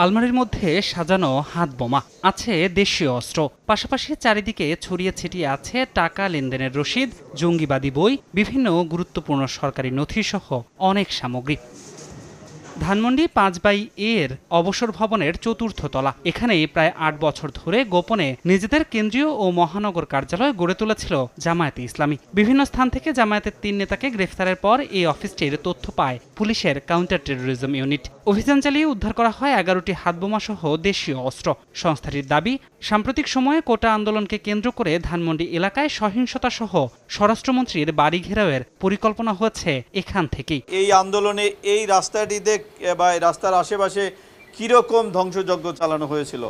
আলমারির মধ্যে সাজানো হাত বোমা, আছে দেশীয় অস্ত্র, পাশাপাশি চারিদিকে ছড়িয়ে ছিটিয়ে আছে টাকা লেনদেনের রসিদ, জঙ্গিবাদী বই, বিভিন্ন গুরুত্বপূর্ণ সরকারি নথিসহ অনেক সামগ্রী। ধানমন্ডি 5/এর অবসর ভবনের চতুর্থ তলা। এখানেই প্রায় ৮ বছর ধরে গোপনে নিজেদের কেন্দ্রীয় ও মহানগর কার্যালয় গড়ে তুলেছিল জামায়াতে ইসলামী। বিভিন্ন স্থান থেকে জামায়াতের ৩ নেতাকে গ্রেফতারের পর এই অফিসটির তথ্য পায় পুলিশের কাউন্টার টেরোরিজম ইউনিট। অভিযান চালিয়ে উদ্ধার করা হয় ১১টি হাতবোমা সহ দেশীয় অস্ত্র। সংস্থাটির দাবি, সাম্প্রতিক সময়ে কোটা আন্দোলনকে কেন্দ্র করে ধানমন্ডি এলাকায় সহিংসতা সহ স্বরাষ্ট্রমন্ত্রীর বাড়ি ঘেরাওয়ের পরিকল্পনা হচ্ছে এখান থেকেই। এই আন্দোলনে এই রাস্তাটিতে বা রাস্তার আশেপাশে কীরকম ধ্বংসযজ্ঞ চালানো হয়েছিল,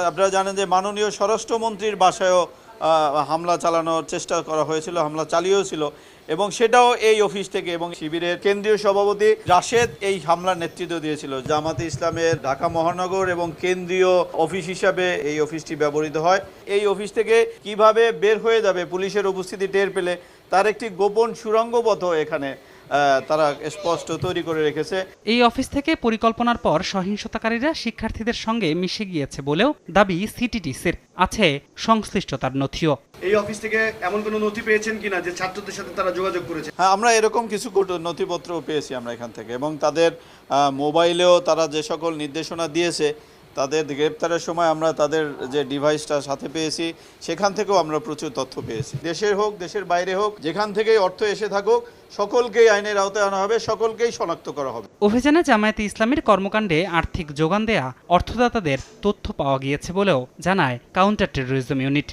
আপনারা জানেন যে মাননীয় স্বরাষ্ট্রমন্ত্রীর বাসায়ও হামলা চালানোর চেষ্টা করা হয়েছিল, হামলা চালিয়েছিল, এবং সেটাও এই অফিস থেকে। এবং শিবিরের কেন্দ্রীয় সভাপতি রাশেদ এই হামলার নেতৃত্ব দিয়েছিল। জামাতে ইসলামের ঢাকা মহানগর এবং কেন্দ্রীয় অফিস হিসাবে এই অফিসটি ব্যবহৃত হয়। এই অফিস থেকে কিভাবে বের হয়ে যাবে পুলিশের উপস্থিতি টের পেলে তার একটি গোপন সুড়ঙ্গপথ এখানে তারা স্পষ্ট তৈরি করে রেখেছে। এই অফিস থেকে পরিকল্পনার পর সহিংসতাকারীরা শিক্ষার্থীদের সঙ্গে মিশে গিয়েছে বলেও দাবি সিটিটিসির। আছে সংশ্লিষ্টতার নথিও। এই অফিস থেকে এমন কোনো নথি পেয়েছেন কিনা যে ছাত্রদের সাথে তারা যোগাযোগ করেছে? হ্যাঁ, আমরা এরকম কিছু নথিপত্র পেয়েছি আমরা এখান থেকে, এবং তাদের মোবাইলেও তারা যে সকল নির্দেশনা দিয়েছে, তাদের গ্রেপ্তারের সময় আমরা তাদের যে ডিভাইসটা সাথে পেয়েছি, সেখান থেকেও আমরা প্রচুর তথ্য পেয়েছি। দেশের হোক দেশের বাইরে হোক, যেখান থেকেই অর্থ এসে থাকুক, সকলকেই আইনের আওতায় আনা হবে, সকলকেই শনাক্ত করা হবে। অভিযানে জামায়াতে ইসলামীর কর্মকাণ্ডে আর্থিক যোগান দেয়া অর্থদাতাদের তথ্য পাওয়া গিয়েছে বলেও জানায় কাউন্টার টেরোরিজম ইউনিট।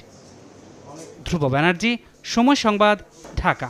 ধ্রুব ব্যানার্জি, সময় সংবাদ, ঢাকা।